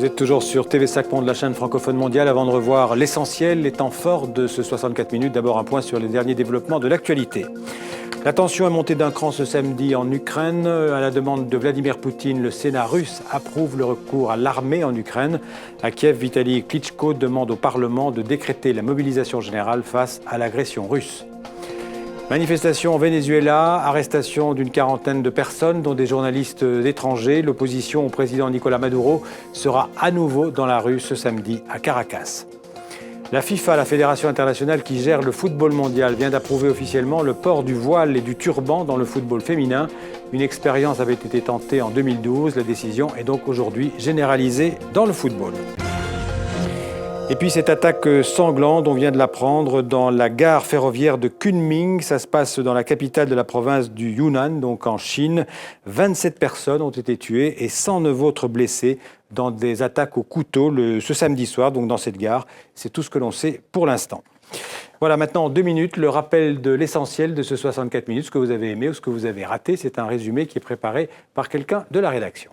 Vous êtes toujours sur TV5 Monde, la chaîne francophone mondiale. Avant de revoir l'essentiel, les temps forts de ce 64 minutes, d'abord un point sur les derniers développements de l'actualité. La tension est montée d'un cran ce samedi en Ukraine. À la demande de Vladimir Poutine, le Sénat russe approuve le recours à l'armée en Ukraine. À Kiev, Vitali Klitschko demande au Parlement de décréter la mobilisation générale face à l'agression russe. Manifestation au Venezuela, arrestation d'une quarantaine de personnes, dont des journalistes étrangers. L'opposition au président Nicolás Maduro sera à nouveau dans la rue ce samedi à Caracas. La FIFA, la fédération internationale qui gère le football mondial, vient d'approuver officiellement le port du voile et du turban dans le football féminin. Une expérience avait été tentée en 2012. La décision est donc aujourd'hui généralisée dans le football. Et puis cette attaque sanglante, on vient de l'apprendre, dans la gare ferroviaire de Kunming. Ça se passe dans la capitale de la province du Yunnan, donc en Chine. 27 personnes ont été tuées et 109 autres blessées dans des attaques au couteau ce samedi soir, donc dans cette gare. C'est tout ce que l'on sait pour l'instant. Voilà, maintenant en 2 minutes, le rappel de l'essentiel de ce 64 minutes, ce que vous avez aimé ou ce que vous avez raté. C'est un résumé qui est préparé par quelqu'un de la rédaction.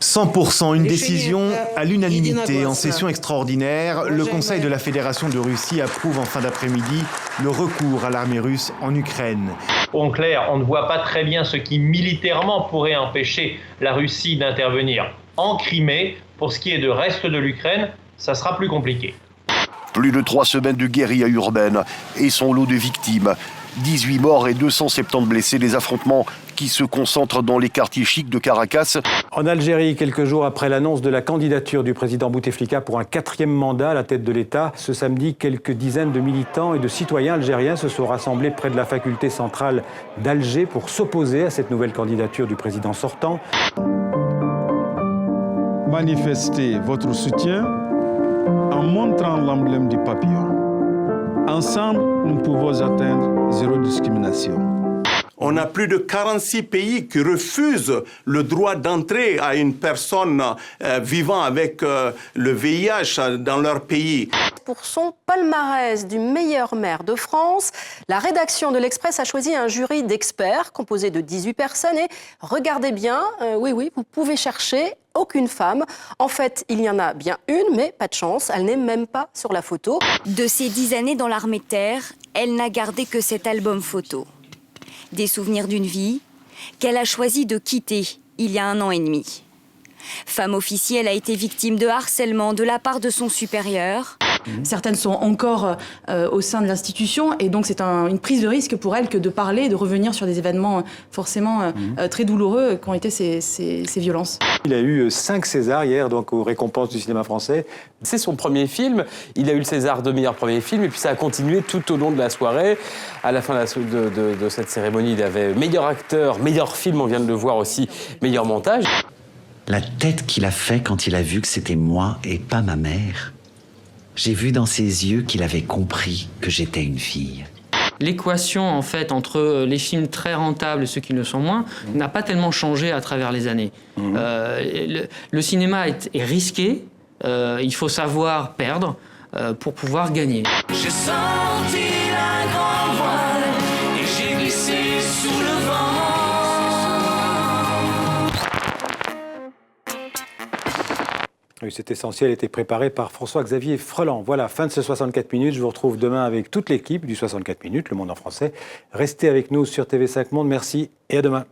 100%, une décision à l'unanimité. En session extraordinaire, le Conseil de la Fédération de Russie approuve en fin d'après-midi le recours à l'armée russe en Ukraine. En clair, on ne voit pas très bien ce qui militairement pourrait empêcher la Russie d'intervenir en Crimée. Pour ce qui est du reste de l'Ukraine, ça sera plus compliqué. Plus de 3 semaines de guérilla urbaine et son lot de victimes. 18 morts et 270 blessés, des affrontements qui se concentrent dans les quartiers chics de Caracas. En Algérie, quelques jours après l'annonce de la candidature du président Bouteflika pour un 4e mandat à la tête de l'État, ce samedi, quelques dizaines de militants et de citoyens algériens se sont rassemblés près de la faculté centrale d'Alger pour s'opposer à cette nouvelle candidature du président sortant. Manifestez votre soutien en montrant l'emblème du papillon. Ensemble, nous pouvons atteindre zéro discrimination. On a plus de 46 pays qui refusent le droit d'entrée à une personne vivant avec le VIH dans leur pays. Pour son palmarès du meilleur maire de France, la rédaction de l'Express a choisi un jury d'experts composé de 18 personnes. Et regardez bien, oui, vous pouvez chercher aucune femme. En fait, il y en a bien une, mais pas de chance, elle n'est même pas sur la photo. De ses 10 années dans l'armée de terre, elle n'a gardé que cet album photo. Des souvenirs d'une vie qu'elle a choisi de quitter il y a 1 an et demi. Femme officielle a été victime de harcèlement de la part de son supérieur. Certaines sont encore au sein de l'institution et donc c'est une prise de risque pour elles que de parler, de revenir sur des événements forcément très douloureux qu'ont été ces violences. Il a eu 5 Césars hier, donc aux récompenses du cinéma français. C'est son premier film, il a eu le César de meilleur premier film et puis ça a continué tout au long de la soirée. À la fin de cette cérémonie, il avait meilleur acteur, meilleur film, on vient de le voir aussi, meilleur montage. La tête qu'il a fait quand il a vu que c'était moi et pas ma mère. J'ai vu dans ses yeux qu'il avait compris que j'étais une fille. L'équation, en fait, entre les films très rentables et ceux qui le sont moins, n'a pas tellement changé à travers les années. Le cinéma est risqué, il faut savoir perdre pour pouvoir gagner. J'ai senti la grande voile et j'ai glissé sous le vent. Oui, cet essentiel était préparé par François-Xavier Freland. Voilà, fin de ce 64 minutes. Je vous retrouve demain avec toute l'équipe du 64 minutes, Le Monde en français. Restez avec nous sur TV5 Monde. Merci et à demain.